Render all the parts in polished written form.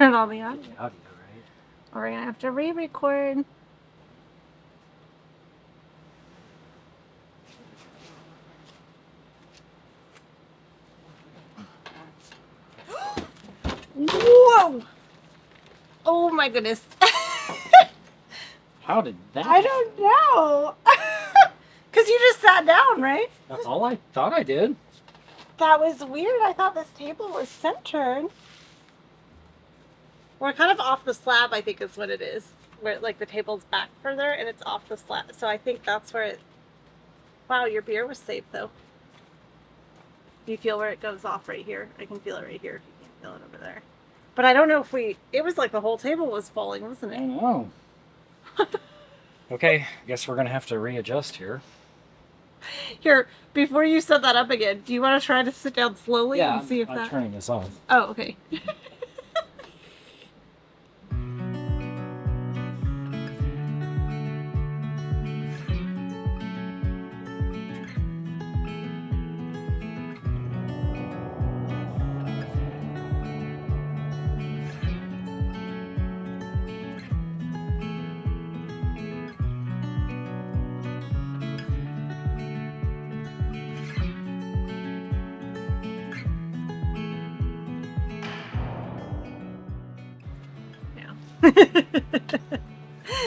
turn on the audio. Right? Or we're gonna have to re-record. Whoa! Oh my goodness. How did that I don't know. Because you just sat down, right? That's all I thought I did. That was weird. I thought this table was centered. We're kind of off the slab, I think is what it is. Where like the table's back further and it's off the slab. So I think that's where it... Wow, your beer was safe though. Do you feel where it goes off right here? I can feel it right here if you can't feel it over there. But I don't know if we... It was like the whole table was falling, wasn't I it? know. Okay, I guess we're going to have to readjust here. Here, before you set that up again, do you want to try to sit down slowly and see if I'm that... turning this off. Oh, okay.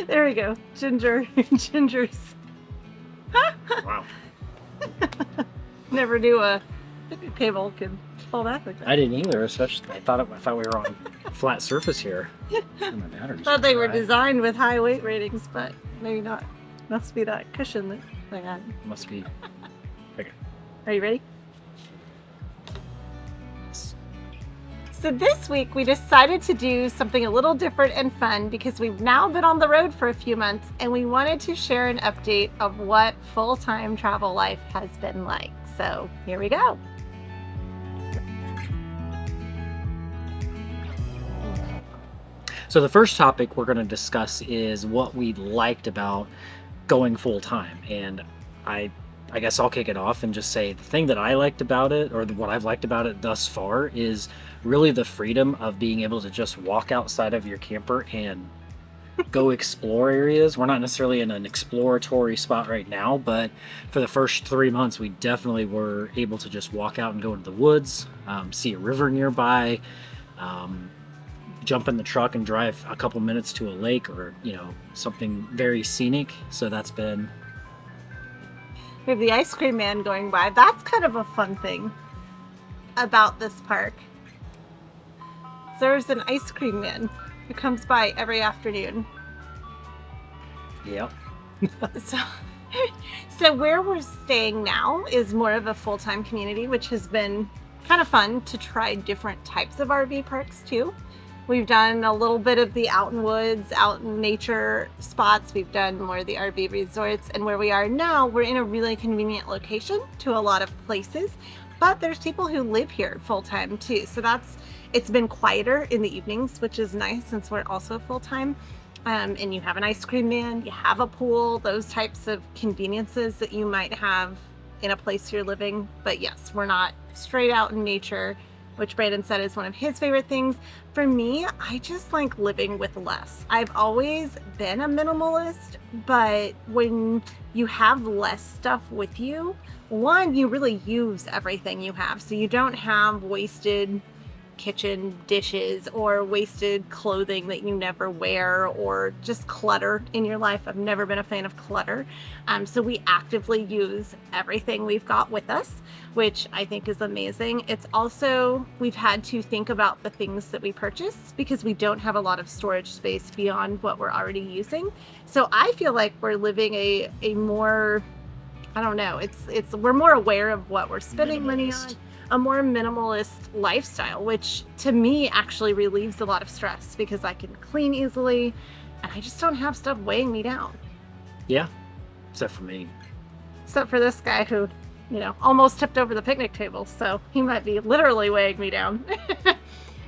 There we go. Gingers. Wow. Never knew a table could fall back like that. I didn't either, especially I thought we were on flat surface here. And my batteries I thought they were dry. designed with high weight ratings, but maybe not. Must be that cushion that they had. Must be. Okay. Are you ready? So this week we decided to do something a little different and fun because we've now been on the road for a few months and we wanted to share an update of what full-time travel life has been like. So here we go. So the first topic we're going to discuss is what we liked about going full-time. And I guess I'll kick it off and just say the thing that I liked about it, or what I've liked about it thus far, is really the freedom of being able to just walk outside of your camper and go explore areas. We're not necessarily in an exploratory spot right now, but for the first 3 months, we definitely were able to just walk out and go into the woods, see a river nearby, jump in the truck and drive a couple minutes to a lake or, something very scenic. So that's been... We have the ice cream man going by. That's kind of a fun thing about this park. There's an ice cream man who comes by every afternoon. Yep. So where we're staying now is more of a full-time community, which has been kind of fun to try different types of RV parks too. We've done a little bit of the out in woods, out in nature spots. We've done more of the RV resorts, and where we are now, we're in a really convenient location to a lot of places, but there's people who live here full-time too. So it's been quieter in the evenings, which is nice since we're also full-time. And you have an ice cream man, you have a pool, those types of conveniences that you might have in a place you're living. But yes, we're not straight out in nature, which Brandon said is one of his favorite things. For me, I just like living with less. I've always been a minimalist, but when you have less stuff with you, one, you really use everything you have. So you don't have wasted kitchen dishes or wasted clothing that you never wear or just clutter in your life. I've never been a fan of clutter. So we actively use everything we've got with us, which I think is amazing. It's also, we've had to think about the things that we purchase because we don't have a lot of storage space beyond what we're already using. So I feel like we're living a more, I don't know, we're more aware of what we're spending money on. A more minimalist lifestyle, which to me actually relieves a lot of stress because I can clean easily and I just don't have stuff weighing me down. Yeah, except for me. Except for this guy who, almost tipped over the picnic table, so he might be literally weighing me down.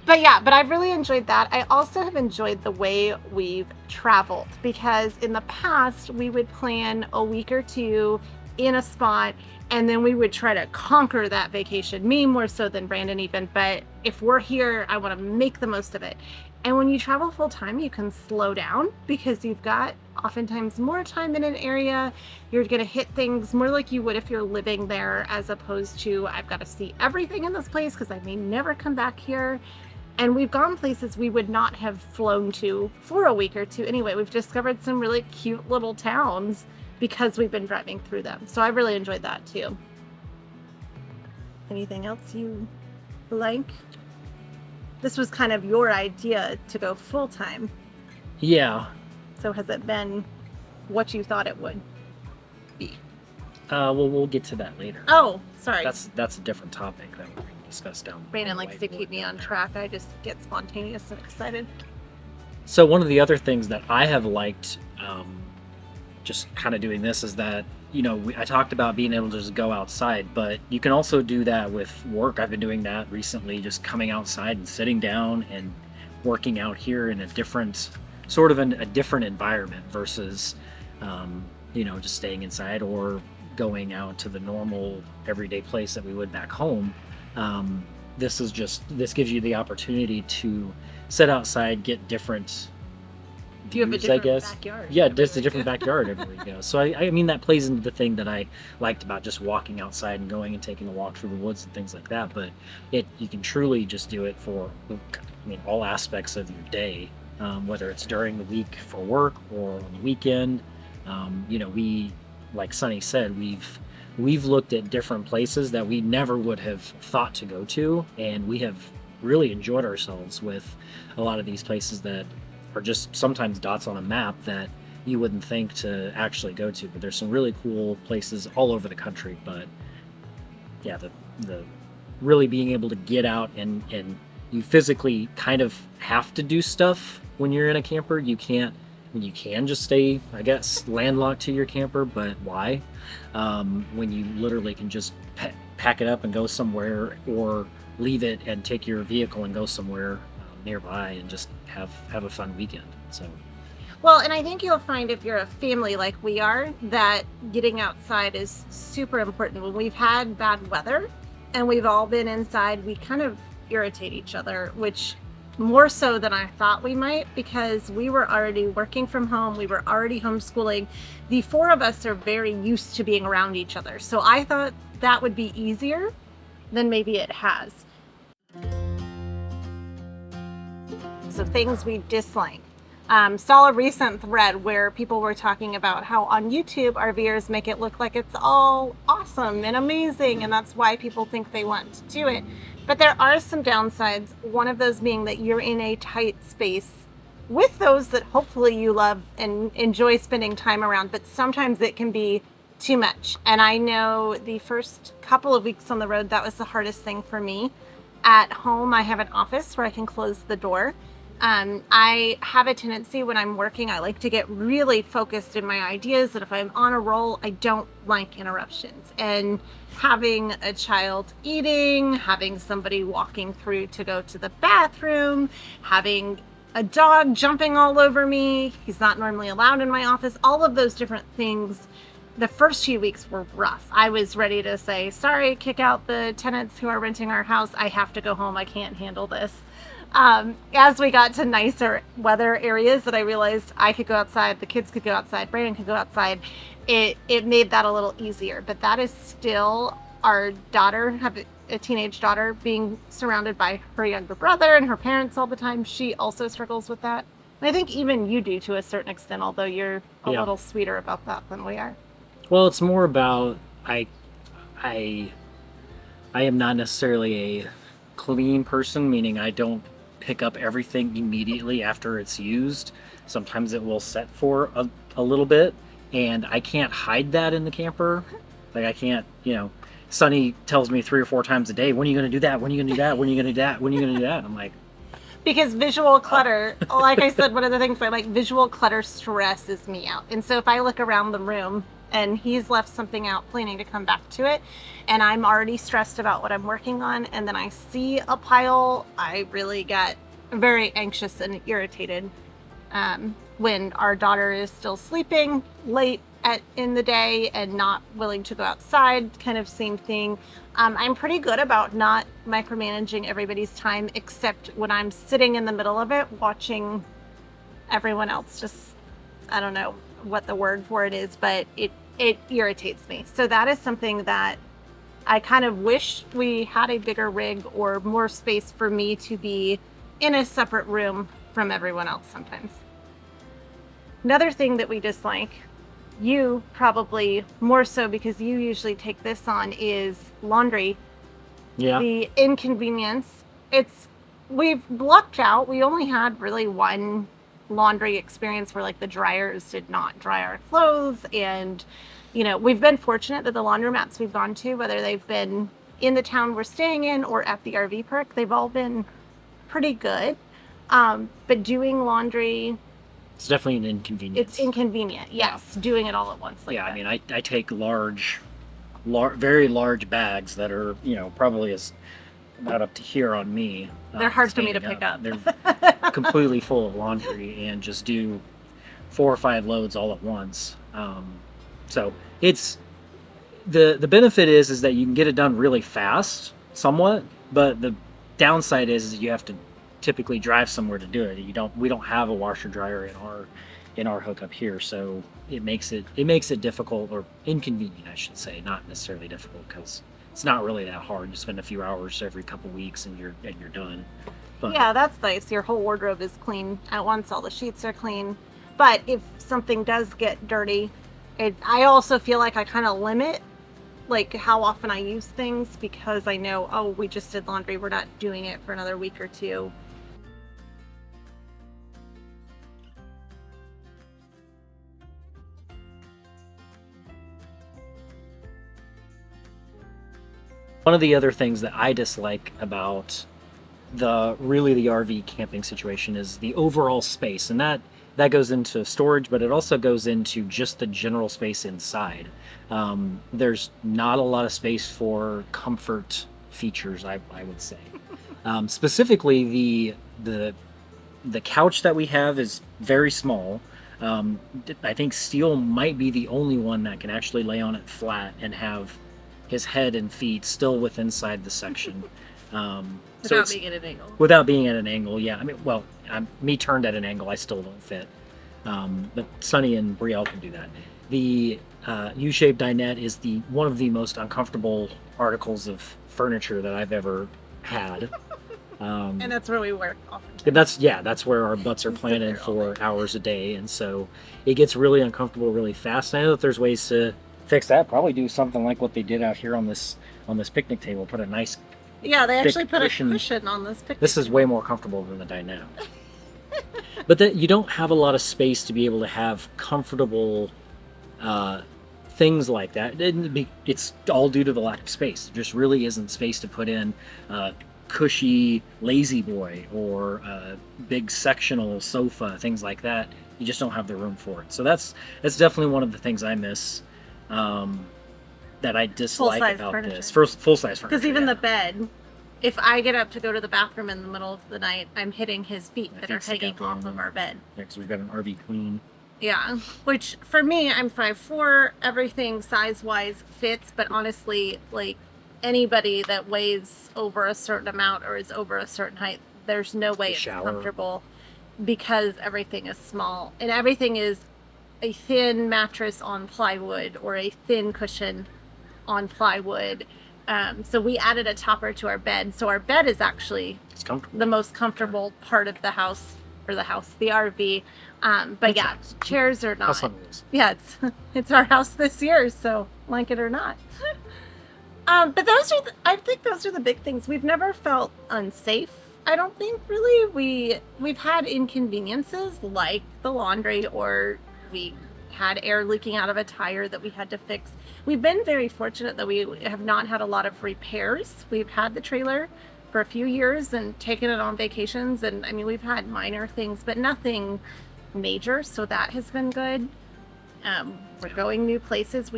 But I've really enjoyed that. I also have enjoyed the way we've traveled because in the past we would plan a week or two in a spot, and then we would try to conquer that vacation, me more so than Brandon even, but if we're here, I want to make the most of it. And when you travel full time, you can slow down because you've got oftentimes more time in an area. You're going to hit things more like you would if you're living there, as opposed to I've got to see everything in this place because I may never come back here. And we've gone places we would not have flown to for a week or two anyway. We've discovered some really cute little towns because we've been driving through them. So I really enjoyed that too. Anything else you like? This was kind of your idea to go full time. Yeah. So has it been what you thought it would be? Well, we'll get to that later. Oh, sorry. That's a different topic that we're going to discuss down. Brandon likes to keep me on track. I just get spontaneous and excited. So one of the other things that I have liked, just kind of doing this, is that, you know, I talked about being able to just go outside, but you can also do that with work. I've been doing that recently, just coming outside and sitting down and working out here in a different, sort of a different environment versus, you know, just staying inside or going out to the normal everyday place that we would back home. This gives you the opportunity to sit outside, get different Do you have a views, different I guess. backyard? Yeah, just a different backyard everywhere you go. So I mean, that plays into the thing that I liked about just walking outside and going and taking a walk through the woods and things like that. But you can truly just do it for, I mean, all aspects of your day, whether it's during the week for work or on the weekend. You know, like Sunny said, we've looked at different places that we never would have thought to go to, and we have really enjoyed ourselves with a lot of these places that are just sometimes dots on a map that you wouldn't think to actually go to. But there's some really cool places all over the country. But yeah, the really being able to get out and you physically kind of have to do stuff when you're in a camper. You can just stay, I guess, landlocked to your camper, but why? When you literally can just pack it up and go somewhere, or leave it and take your vehicle and go somewhere nearby and just have a fun weekend. So, well, and I think you'll find if you're a family like we are, that getting outside is super important. When we've had bad weather and we've all been inside, we kind of irritate each other, which more so than I thought we might, because we were already working from home. We were already homeschooling. The four of us are very used to being around each other. So I thought that would be easier than maybe it has. So things we dislike. Saw a recent thread where people were talking about how on YouTube RVers make it look like it's all awesome and amazing, and that's why people think they want to do it. But there are some downsides, one of those being that you're in a tight space with those that hopefully you love and enjoy spending time around, but sometimes it can be too much. And I know the first couple of weeks on the road, that was the hardest thing for me. At home, I have an office where I can close the door. I have a tendency when I'm working, I like to get really focused in my ideas, that if I'm on a roll, I don't like interruptions. And having a child eating, having somebody walking through to go to the bathroom, having a dog jumping all over me, he's not normally allowed in my office, all of those different things, the first few weeks were rough. I was ready to say, sorry, kick out the tenants who are renting our house. I have to go home. I can't handle this. As we got to nicer weather areas that I realized I could go outside, the kids could go outside, Brandon could go outside, it made that a little easier. But that is still our daughter, have a teenage daughter, being surrounded by her younger brother and her parents all the time. She also struggles with that. And I think even you do to a certain extent, although you're a little sweeter about that than we are. Well, it's more about I am not necessarily a clean person, meaning I don't pick up everything immediately after it's used. Sometimes it will set for a little bit, and I can't hide that in the camper. Like I can't, Sunny tells me 3 or 4 times a day, when are you going to do that? When are you going to do that? When are you going to do that? When are you going to do that? I'm like, because visual clutter, like I said, one of the things I like, visual clutter stresses me out. And so if I look around the room and he's left something out planning to come back to it, and I'm already stressed about what I'm working on, and then I see a pile, I really get very anxious and irritated when our daughter is still sleeping late in the day and not willing to go outside, kind of same thing. I'm pretty good about not micromanaging everybody's time, except when I'm sitting in the middle of it watching everyone else just, I don't know what the word for it is, but it irritates me. So that is something that I kind of wish we had a bigger rig or more space for me to be in a separate room from everyone else sometimes. Another thing that we dislike, you probably more so because you usually take this on, is laundry. Yeah. The inconvenience. We've lucked out. We only had really one laundry experience where like the dryers did not dry our clothes, and we've been fortunate that the laundromats we've gone to, whether they've been in the town we're staying in or at the RV park, they've all been pretty good. But doing laundry, it's definitely an inconvenience. It's inconvenient, yes. Yeah. Doing it all at once like that. I mean, I take very large bags that are probably about up to here on me. They're hard for me to pick up. They're completely full of laundry, and just do 4 or 5 loads all at once. So it's the benefit is that you can get it done really fast, somewhat, but the downside is you have to typically drive somewhere to do it. We don't have a washer dryer in our hookup here, so it makes it difficult, or inconvenient, I should say, not necessarily difficult, because it's not really that hard. You spend a few hours every couple weeks and you're done. But yeah, that's nice. Your whole wardrobe is clean at once. All the sheets are clean. But if something does get dirty, I also feel like I kind of limit like how often I use things, because I know, oh, we just did laundry, we're not doing it for another week or two. One of the other things that I dislike about the RV camping situation is the overall space, and that goes into storage, but it also goes into just the general space inside. There's not a lot of space for comfort features, I would say. Specifically, the couch that we have is very small. I think Steele might be the only one that can actually lay on it flat and have his head and feet still within inside the section. Without being at an angle. Without being at an angle, yeah. I mean, well, me turned at an angle, I still don't fit. But Sunny and Brielle can do that. The U-shaped dinette is one of the most uncomfortable articles of furniture that I've ever had. And that's where we work often. That's where our butts are planted for hours a day, and so it gets really uncomfortable really fast. And I know that there's ways to fix that. Probably do something like what they did out here on this picnic table. Put a nice they actually put a cushion on this picnic. This is way more comfortable than the dinette. But that you don't have a lot of space to be able to have comfortable things like that. It's all due to the lack of space. There just really isn't space to put in a cushy lazy boy or a big sectional sofa, things like that. You just don't have the room for it. So that's definitely one of the things I miss. That I dislike about this. Full-size furniture. Because even the bed, if I get up to go to the bathroom in the middle of the night, I'm hitting his feet that are hanging off of our bed. Yeah, because we've got an RV queen. Yeah, which for me, I'm 5'4", everything size-wise fits, but honestly, like anybody that weighs over a certain amount or is over a certain height, there's no way it's comfortable, because everything is small, and everything is a thin mattress on plywood or a thin cushion on plywood. So we added a topper to our bed. So our bed is actually the most comfortable part of the house, the RV. But yeah, chairs are not. Yeah, it's our house this year, so like it or not. But I think those are the big things. We've never felt unsafe. I don't think really. We've had inconveniences like the laundry, or we had air leaking out of a tire that we had to fix. We've been very fortunate that we have not had a lot of repairs. We've had the trailer for a few years and taken it on vacations, and I mean, we've had minor things, but nothing major, so that has been good. We're going new places.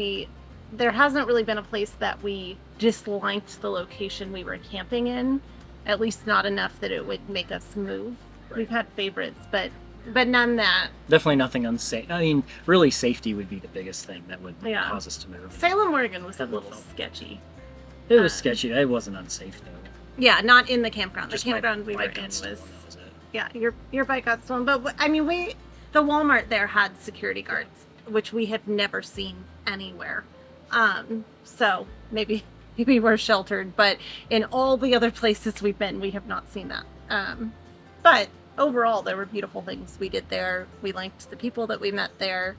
There hasn't really been a place that we disliked the location we were camping in, at least not enough that it would make us move. Right. We've had favorites, but but none that. Definitely nothing unsafe. I mean, really, safety would be the biggest thing that would Yeah. cause us to move. Salem, Oregon was a little sketchy. It was sketchy. It wasn't unsafe though. Yeah, not in the campground. Just the campground we were bike in got stolen, was. that was it. Yeah, your bike got stolen. But I mean, the Walmart there had security guards, which we have never seen anywhere. So maybe we're sheltered, but in all the other places we've been, we have not seen that. But overall, there were beautiful things we did there. We liked the people that we met there.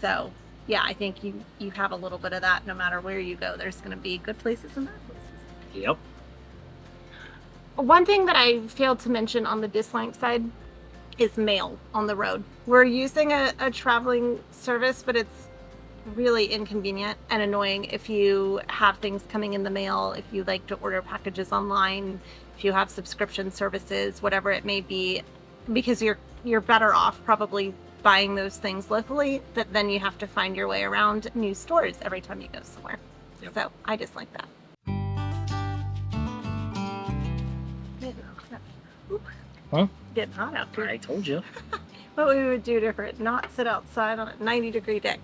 So yeah, I think you have a little bit of that no matter where you go. There's going to be good places and bad places. Yep. One thing that I failed to mention on the dislike side is mail on the road. We're using a traveling service, but it's really inconvenient and annoying if you have things coming in the mail, if you like to order packages online, if you have subscription services, whatever it may be, because you're better off probably buying those things locally, but then you have to find your way around new stores every time you go somewhere. Yep. So I dislike that. Huh? Getting hot out here. I told you. What we would do different, not sit outside on a 90-degree day.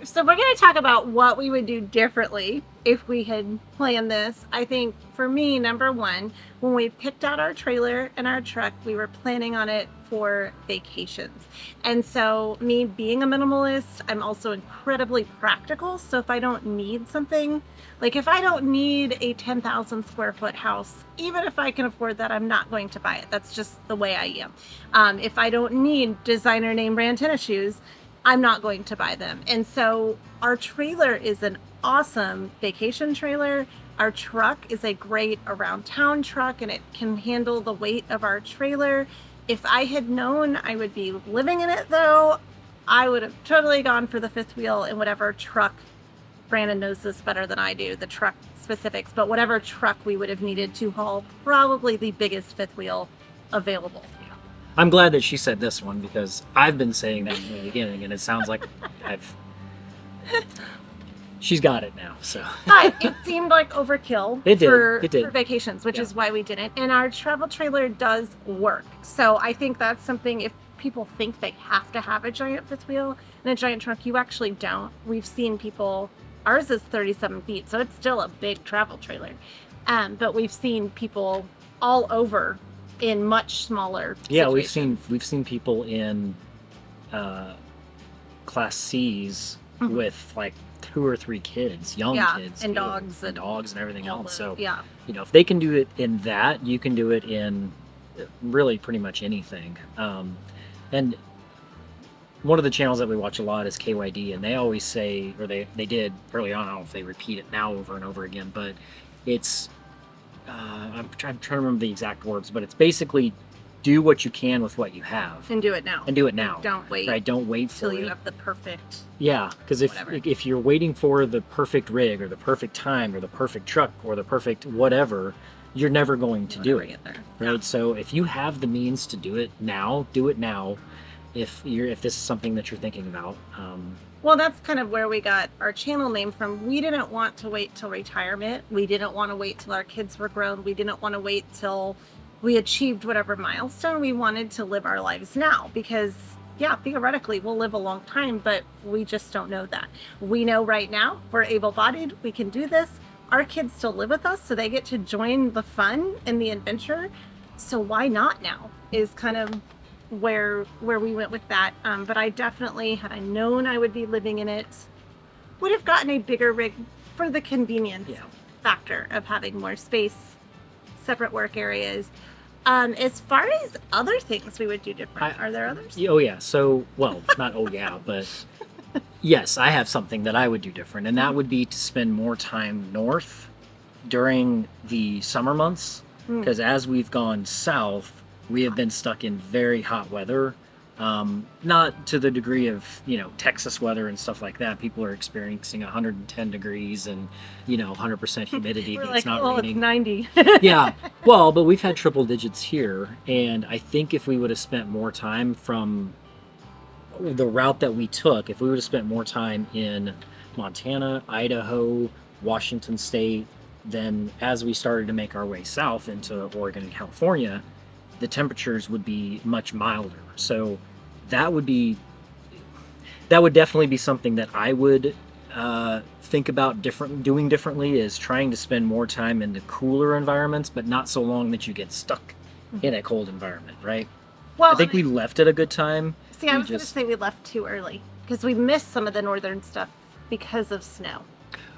So we're going to talk about what we would do differently if we had planned this. I think for me, number one, when we picked out our trailer and our truck, we were planning on it for vacations. And so me being a minimalist, I'm also incredibly practical. So if I don't need something, like if I don't need a 10,000 square foot house, even if I can afford that, I'm not going to buy it. That's just the way I am. If I don't need designer name brand tennis shoes, I'm not going to buy them. And so our trailer is an awesome vacation trailer. Our truck is a great around town truck, and it can handle the weight of our trailer. If I had known I would be living in it though, I would have totally gone for the fifth wheel in whatever truck. Brandon knows this better than I do, the truck specifics, but whatever truck we would have needed to haul probably the biggest fifth wheel available. I'm glad that she said this one because I've been saying that in the beginning, and it sounds like she's got it now. So but it seemed like overkill for vacations, which is why we didn't. And our travel trailer does work. So I think that's something, if people think they have to have a giant fifth wheel and a giant truck, you actually don't. We've seen people, ours is 37 feet, so it's still a big travel trailer. But we've seen people all over in much smaller situations. we've seen people in class C's with like 2 or 3 kids, young kids, and dogs and everything else. So yeah, you know, if they can do it in that, you can do it in really pretty much anything. And one of the channels that we watch a lot is KYD, and they always say, or they did early on, I don't know if they repeat it now over and over again, but it's I'm trying to remember the exact words, but it's basically do what you can with what you have. And do it now. Don't wait. Right, don't wait till you have the perfect. Yeah, because if you're waiting for the perfect rig or the perfect time or the perfect truck or the perfect whatever, you're never going to do it. Right? Yeah. So if you have the means to do it now, do it now. If this is something that you're thinking about. Well, that's kind of where we got our channel name from. We didn't want to wait till retirement. We didn't want to wait till our kids were grown. We didn't want to wait till we achieved whatever milestone. We wanted to live our lives now because, yeah, theoretically we'll live a long time, but we just don't know that. We know right now we're able-bodied. We can do this. Our kids still live with us, so they get to join the fun and the adventure. So why not now is kind of where we went with that. But I definitely, had I known I would be living in it, would have gotten a bigger rig for the convenience factor of having more space, separate work areas. As far as other things we would do different, are there others? Oh yeah. So, well, not oh yeah, but yes, I have something that I would do different, and that would be to spend more time north during the summer months, because as we've gone south, we have been stuck in very hot weather, not to the degree of, Texas weather and stuff like that. People are experiencing 110 degrees and, 100% humidity. We're but like, it's not it's raining. 90. Yeah. Well, but we've had triple digits here. And I think if we would have spent more time from the route that we took, if we would have spent more time in Montana, Idaho, Washington State, then as we started to make our way south into Oregon and California, the temperatures would be much milder. So that would definitely be something that I would think about doing differently, is trying to spend more time in the cooler environments, but not so long that you get stuck in a cold environment, right? Well, I think we left at a good time. See, I was going to say we left too early because we missed some of the northern stuff because of snow.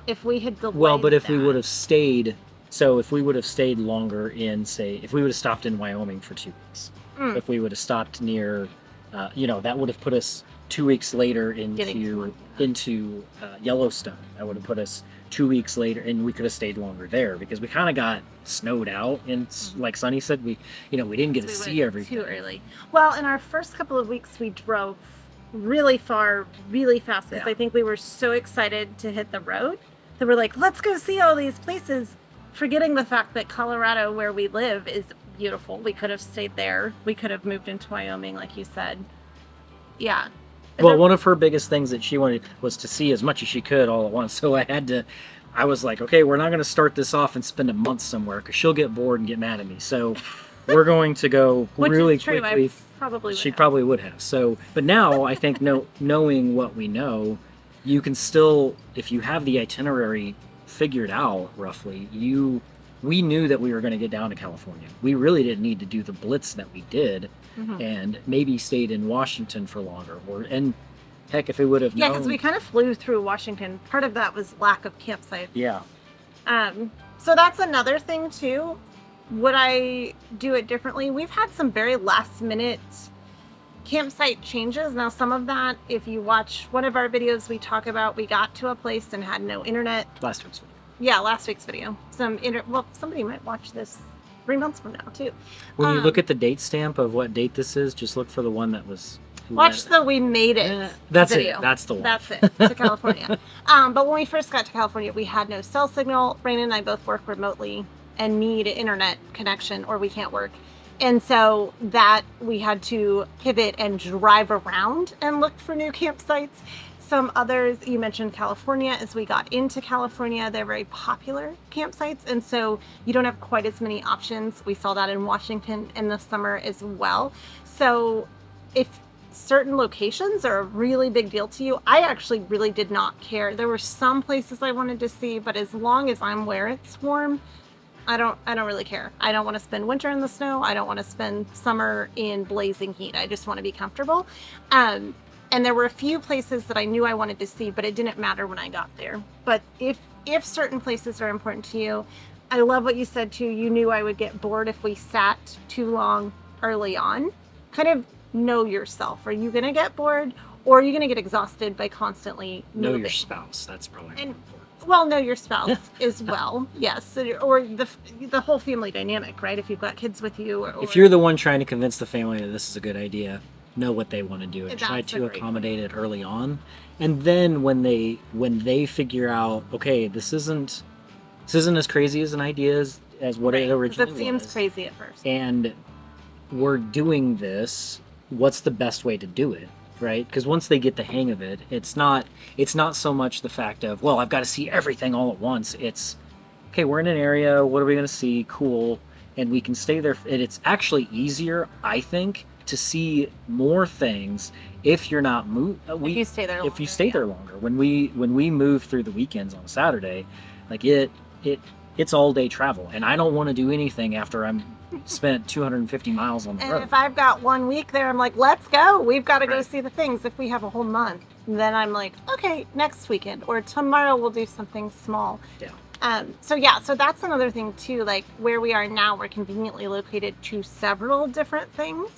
If we had delayed Well, but if we would have stayed, so if we would have stayed longer in, say, if we would have stopped in Wyoming for 2 weeks, if we would have stopped near, that would have put us 2 weeks later into Yellowstone. That would have put us 2 weeks later, and we could have stayed longer there because we kind of got snowed out. And like Sunny said, we didn't get to see everything too early. Well, in our first couple of weeks, we drove really far, really fast because I think we were so excited to hit the road that we're like, let's go see all these places, forgetting the fact that Colorado, where we live, is beautiful. We could have stayed there. We could have moved into Wyoming, like you said. Yeah. Well, one of her biggest things that she wanted was to see as much as she could all at once. So I was like, okay, we're not going to start this off and spend a month somewhere because she'll get bored and get mad at me. So we're going to go really quickly. She probably would have. So, but now I think knowing what we know, you can still, if you have the itinerary figured out roughly, we knew that we were going to get down to California. We really didn't need to do the blitz that we did, and maybe stayed in Washington for longer. And heck, if it would have known. Yeah, because we kind of flew through Washington. Part of that was lack of campsites. Yeah. So that's another thing too. Would I do it differently? We've had some very last minute campsite changes. Now, some of that, if you watch one of our videos, we talk about we got to a place and had no internet. Last week's video. Yeah, last week's video. Well, somebody might watch this 3 months from now too. When you look at the date stamp of what date this is, just look for the one that was. Watch the We Made It That's video. it. That's the one. That's it. To California. But when we first got to California, we had no cell signal. Brandon and I both work remotely and need an internet connection or we can't work. And so that we had to pivot and drive around and look for new campsites. Some others, you mentioned California. As we got into California, they're very popular campsites. And so you don't have quite as many options. We saw that in Washington in the summer as well. So if certain locations are a really big deal to you, I actually really did not care. There were some places I wanted to see, but as long as I'm where it's warm, I don't really care. I don't want to spend winter in the snow. I don't want to spend summer in blazing heat. I just want to be comfortable. And there were a few places that I knew I wanted to see, but it didn't matter when I got there. But if certain places are important to you, I love what you said too. You knew I would get bored if we sat too long early on. Kind of know yourself. Are you going to get bored, or are you going to get exhausted by constantly moving? Know your spouse. That's probably important. Well, know your spouse as well, yes, or the whole family dynamic, right? If you've got kids with you, or if you're the one trying to convince the family that this is a good idea, know what they want to do and try to accommodate it early on. And then when they figure out, okay, this isn't as crazy as an idea as what it originally was. It seems crazy at first. And we're doing this. What's the best way to do it? Right? Because once they get the hang of it, it's not so much the fact of, well, I've got to see everything all at once. It's, okay, we're in an area, what are we going to see? Cool. And we can stay there. And it's actually easier, I think, to see more things if you're not if you stay there longer. If you stay there longer. When we move through the weekends on Saturday, like it's all day travel, and I don't want to do anything after I'm spent 250 miles on the road. And if I've got 1 week there, I'm like, let's go. We've got to go see the things. If we have a whole month, then I'm like, okay, next weekend or tomorrow we'll do something small. Yeah. So that's another thing too. Like where we are now, we're conveniently located to several different things,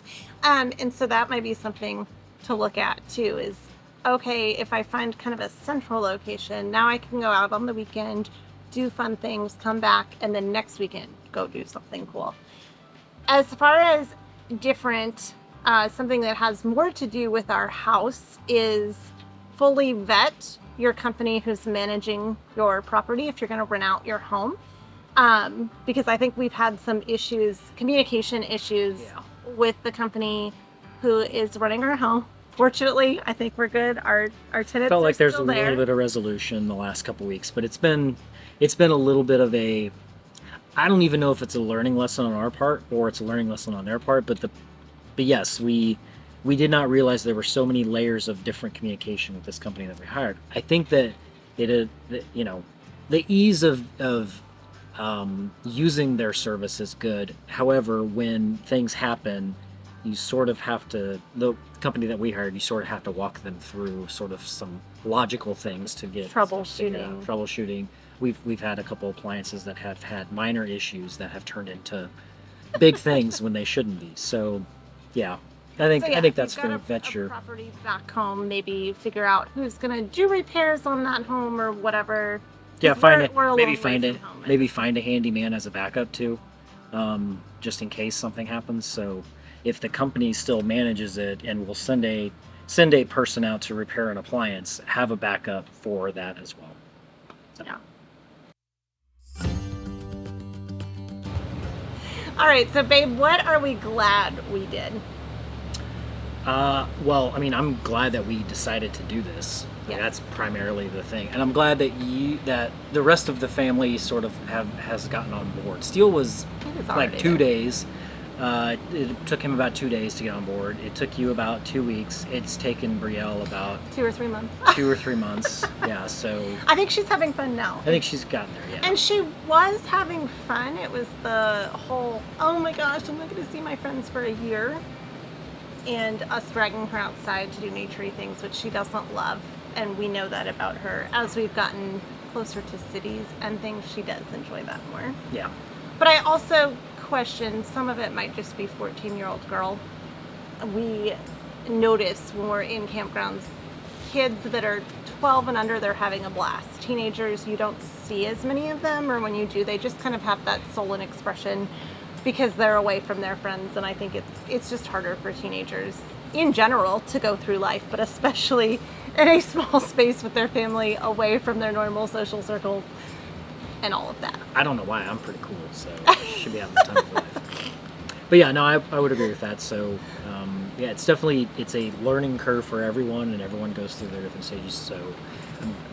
and so that might be something to look at too. Is okay, if I find kind of a central location, now I can go out on the weekend, do fun things, come back, and then next weekend go do something cool. As far as different, something that has more to do with our house is fully vet your company who's managing your property if you're going to rent out your home. Because I think we've had some communication issues with the company who is running our home. Fortunately, I think we're good. Our tenants felt like are there's still a there. little bit of resolution the last couple weeks, but it's been a little bit of a, I don't even know if it's a learning lesson on our part or it's a learning lesson on their part, but yes, we did not realize there were so many layers of different communication with this company that we hired. I think that the ease of using their service is good. However, when things happen, you sort of have to, the company that we hired, you sort of have to walk them through sort of some logical things to get troubleshooting. We've had a couple appliances that have had minor issues that have turned into big things when they shouldn't be. So, yeah, I think that's fair. Vet your property back home. Maybe figure out who's gonna do repairs on that home or whatever. Yeah, maybe find a handyman as a backup too, just in case something happens. So if the company still manages it and will send a person out to repair an appliance, have a backup for that as well. So. Yeah. All right, so babe, what are we glad we did? Well, I mean, I'm glad that we decided to do this. Yes. That's primarily the thing, and I'm glad that the rest of the family sort of has gotten on board. Steele was like 2 days. It took him about 2 days to get on board. It took you about 2 weeks. It's taken Brielle about 2 or 3 months. 2 or 3 months. Yeah, so I think she's having fun now. I think she's gotten there. Yeah, and she was having fun. It was the whole, oh my gosh, I'm not going to see my friends for a year, and us dragging her outside to do naturey things, which she doesn't love. And we know that about her. As we've gotten closer to cities and things, she does enjoy that more. Yeah. But I also question, some of it might just be 14-year-old girl. We notice when we're in campgrounds, kids that are 12 and under, they're having a blast. Teenagers, you don't see as many of them, or when you do, they just kind of have that sullen expression because they're away from their friends. And I think it's just harder for teenagers in general to go through life, but especially in a small space with their family, away from their normal social circles and all of that. I don't know why. I'm pretty cool, so should be having the time of life. But yeah, no, I would agree with that. So yeah, it's a learning curve for everyone, and everyone goes through their different stages. So,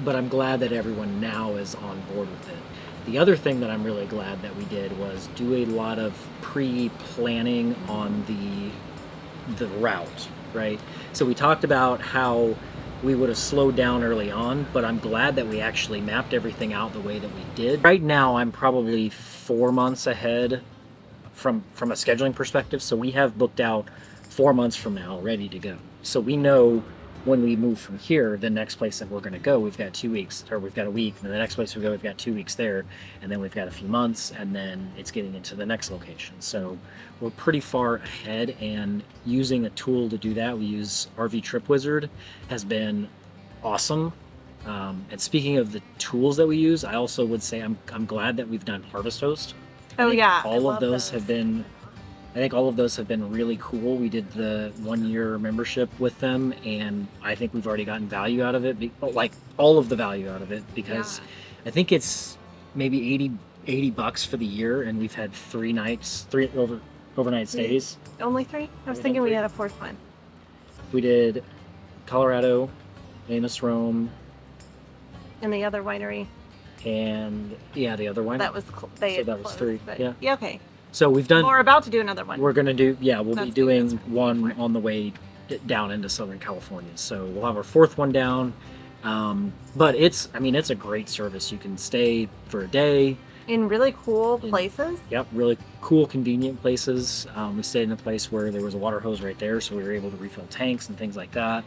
but I'm glad that everyone now is on board with it. The other thing that I'm really glad that we did was do a lot of pre-planning on the route, right? So we talked about how we would have slowed down early on, but I'm glad that we actually mapped everything out the way that we did. Right now, I'm probably 4 months ahead from a scheduling perspective. So we have booked out 4 months from now, ready to go. So we know when we move from here, the next place that we're going to go, we've got 2 weeks, or we've got a week, and the next place we go, we've got 2 weeks there, and then we've got a few months, and then it's getting into the next location. So we're pretty far ahead, and using a tool to do that, we use RV Trip Wizard, has been awesome. And speaking of the tools that we use, I also would say I'm glad that we've done Harvest Host. Oh yeah, all of those have been. I think all of those have been really cool. We did the 1-year membership with them, and I think we've already gotten value out of it, like all of the value out of it, because I think it's maybe $80 for the year, and we've had 3 overnight stays. Only 3? I was thinking we had a 4th one. We did Colorado, Amos Rome, and the other winery. And yeah, the other one. That was that was 3. Yeah. Okay. So we've done. We're about to do another one. We'll be doing one on the way down into Southern California. So we'll have our 4th one down. But it's a great service. You can stay for a day in really cool places. Yep, really cool, convenient places. We stayed in a place where there was a water hose right there, so we were able to refill tanks and things like that.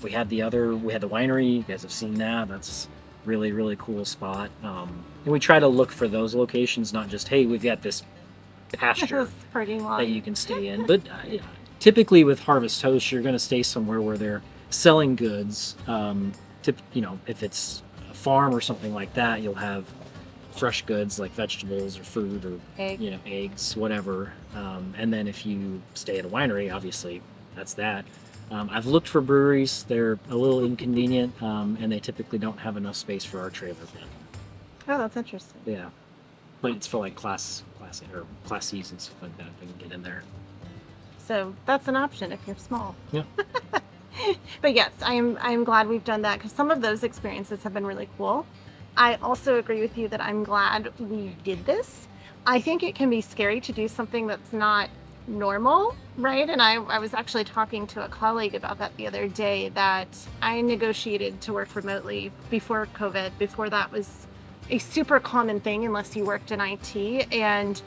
We had the winery. You guys have seen that. That's really, really cool spot. And we try to look for those locations, not just, hey, we've got this pasture that you can stay in. But typically with Harvest Host, you're going to stay somewhere where they're selling goods. If it's a farm or something like that, you'll have fresh goods like vegetables or food or eggs, whatever. And then if you stay at a winery, obviously that's that. I've looked for breweries. They're a little inconvenient, and they typically don't have enough space for our trailers. Oh, that's interesting. Yeah, but it's for like class C's and stuff like that. If we can get in there. So that's an option if you're small. Yeah. But yes, I am glad we've done that, because some of those experiences have been really cool. I also agree with you that I'm glad we did this. I think it can be scary to do something that's not normal, right? And I was actually talking to a colleague about that the other day, that I negotiated to work remotely before COVID, before that was a super common thing unless you worked in IT. And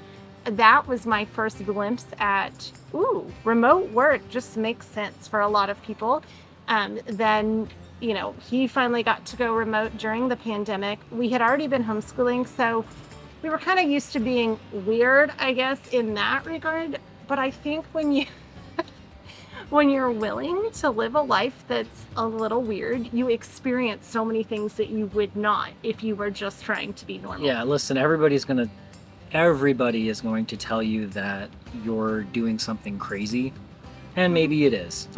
that was my first glimpse at, ooh, remote work just makes sense for a lot of people. Then, he finally got to go remote during the pandemic. We had already been homeschooling, so we were kind of used to being weird, I guess, in that regard. But I think when you're willing to live a life that's a little weird, you experience so many things that you would not if you were just trying to be normal. Yeah, listen, everybody is going to tell you that you're doing something crazy, and maybe it is.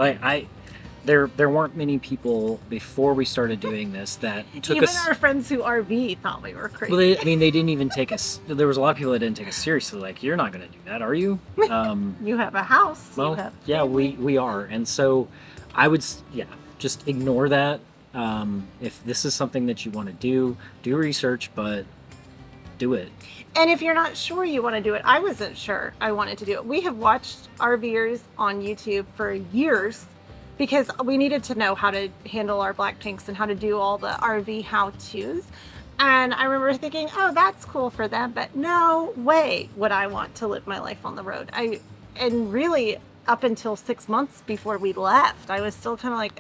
There weren't many people before we started doing this that took Even us. our friends who RV thought we were crazy. Well, they didn't even take us. There was a lot of people that didn't take us seriously. Like, you're not going to do that, are you? You have a house. Well, you have yeah, we are, and so I would, just ignore that. If this is something that you want to do research, but do it. And if you're not sure you want to do it, I wasn't sure I wanted to do it. We have watched RVers on YouTube for years because we needed to know how to handle our black tanks and how to do all the RV how-tos. And I remember thinking, oh, that's cool for them, but no way would I want to live my life on the road. And really, up until 6 months before we left, I was still kind of like,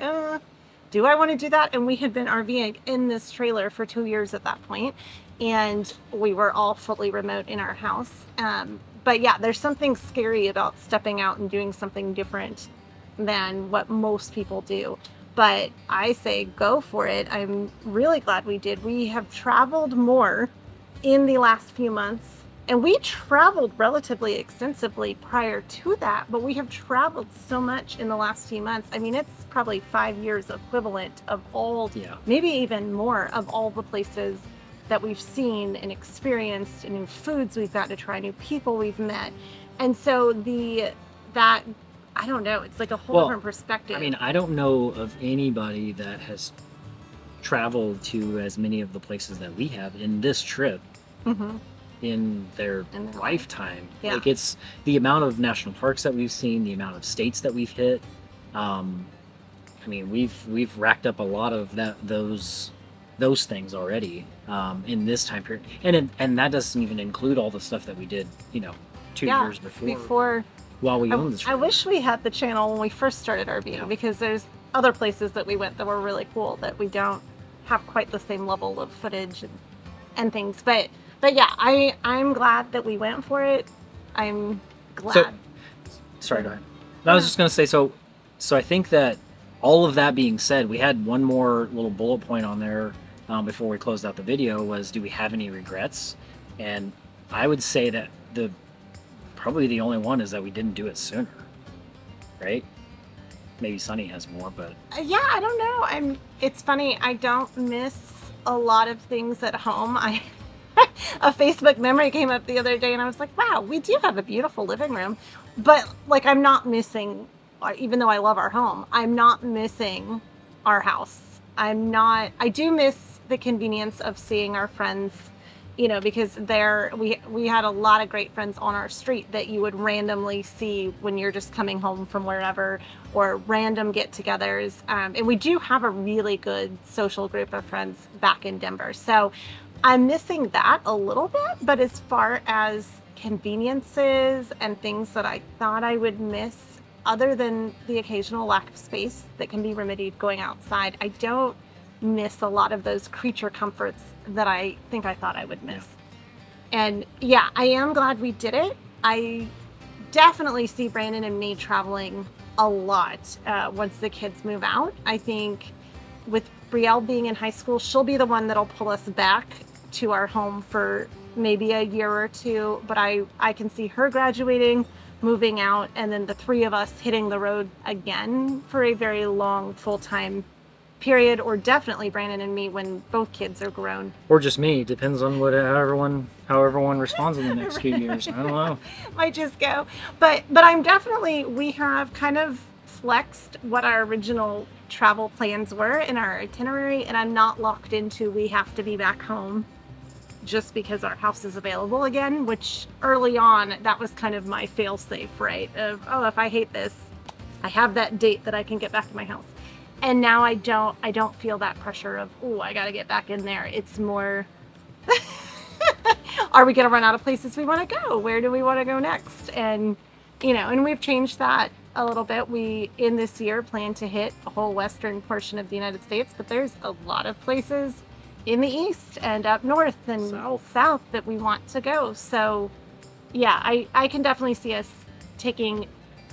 do I want to do that? And we had been RVing in this trailer for 2 years at that point, and we were all fully remote in our house. But yeah, there's something scary about stepping out and doing something different than what most people do. But I say go for it. I'm really glad we did. We have traveled more in the last few months, and we traveled relatively extensively prior to that, but we have traveled so much in the last few months. I mean, it's probably 5 years equivalent of all, maybe even more, of all the places that we've seen and experienced, and new foods we've got to try, new people we've met. And so that I don't know, it's like a whole different perspective. I mean, I don't know of anybody that has traveled to as many of the places that we have in this trip in their lifetime. Yeah. Like, it's the amount of national parks that we've seen, the amount of states that we've hit. I mean, we've racked up a lot of those things already in this time period, and that doesn't even include all the stuff that we did, 2 years before. While we owned this trip. I wish we had the channel when we first started RVing, because there's other places that we went that were really cool that we don't have quite the same level of footage and things. But yeah, I'm glad that we went for it. I'm glad. Sorry, go ahead. I was just going to say, so I think that all of that being said, we had one more little bullet point on there before we closed out the video, was, do we have any regrets? And I would say that probably the only one is that we didn't do it sooner, right? Maybe Sunny has more, but yeah, I don't know. It's funny, I don't miss a lot of things at home. A Facebook memory came up the other day, and I was like, wow, we do have a beautiful living room, but like, I'm not missing, even though I love our home, I'm not missing our house. I do miss the convenience of seeing our friends, because we had a lot of great friends on our street that you would randomly see when you're just coming home from wherever, or random get-togethers. And we do have a really good social group of friends back in Denver. So I'm missing that a little bit, but as far as conveniences and things that I thought I would miss, other than the occasional lack of space that can be remedied going outside, I don't miss a lot of those creature comforts that I think I thought I would miss. And yeah, I am glad we did it. I definitely see Brandon and me traveling a lot once the kids move out. I think with Brielle being in high school, she'll be the one that'll pull us back to our home for maybe a year or two, but I can see her graduating, moving out, and then the three of us hitting the road again for a very long full-time period, or definitely Brandon and me when both kids are grown. Or just me. Depends on how everyone responds in the next few years. I don't know. Might just go. But we have kind of flexed what our original travel plans were in our itinerary, and I'm not locked into we have to be back home just because our house is available again, which early on, that was kind of my fail-safe, right? Of, oh, if I hate this, I have that date that I can get back to my house. And now I don't feel that pressure of, oh, I got to get back in there. It's more, are we going to run out of places we want to go? Where do we want to go next? And, you know, and we've changed that a little bit. We, in this year, plan to hit the whole western portion of the United States, but there's a lot of places in the east and up north and south that we want to go. So yeah, I can definitely see us taking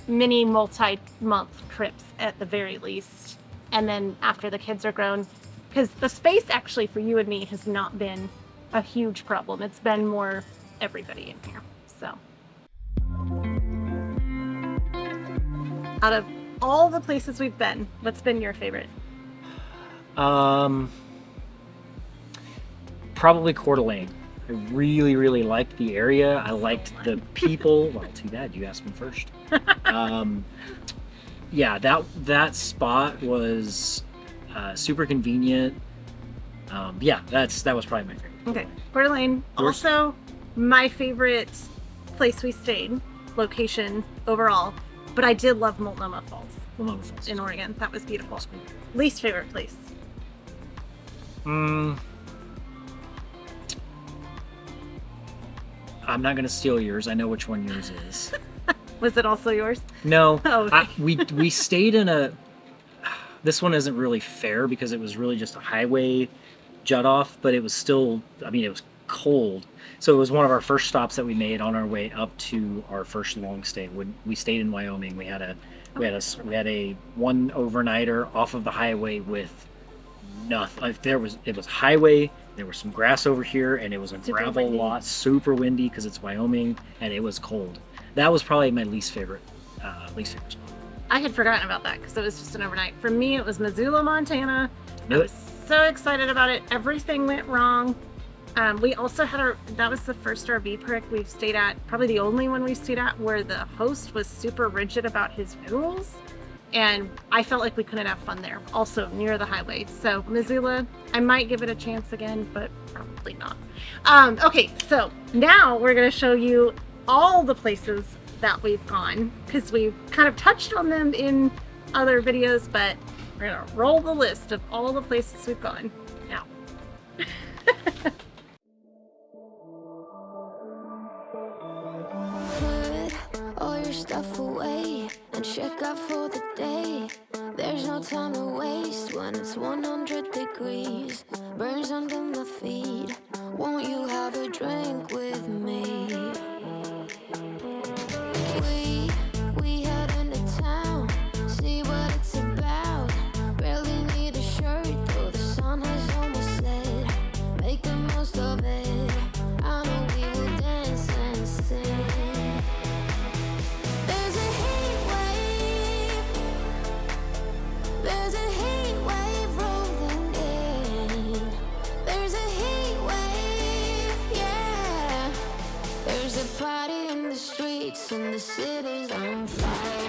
mini multi-month trips at the very least. And then after the kids are grown, because the space actually for you and me has not been a huge problem. It's been more everybody in here. So out of all the places we've been, what's been your favorite? Probably Coeur d'Alene. I really liked the area. I liked the people. Well, too bad you asked me first. Yeah, that spot was super convenient. Yeah, that was probably my favorite. Okay, Coeur d'Alene. Also, my favorite place we stayed, location overall. But I did love Multnomah Falls in Oregon. That was beautiful. Least favorite place? I'm not gonna steal yours. I know which one yours is. Was it also yours? No. Oh, okay. We stayed in a. This one isn't really fair because it was really just a highway jut off, but it was still. I mean, it was cold, so it was one of our first stops that we made on our way up to our first long stay. When we stayed in Wyoming, we had a one overnighter off of the highway with nothing. It was highway. There was some grass over here, and it was a gravel lot, super windy because it's Wyoming, and it was cold. That was probably my least favorite spot. I had forgotten about that because it was just an overnight. For me, it was Missoula, Montana. Knew I was so excited about it. Everything went wrong. We also had that was the first RV park we've stayed at, probably the only one we stayed at, where the host was super rigid about his rules. And I felt like we couldn't have fun there, also near the highway. So Missoula, I might give it a chance again, but probably not. Okay, so now we're going to show you all the places that we've gone, because we've kind of touched on them in other videos, but we're going to roll the list of all the places we've gone now. Put all your stuff away and check out for the day. There's no time to waste when it's 100 degrees. Burns under my feet. Won't you have a drink with me? We head into town, see what it's about. Barely need a shirt, though the sun has almost set. Make the most of it. I know we will dance and sing. There's a heat wave rolling in. There's a heat wave, yeah. There's a party in the streets and the city's on fire.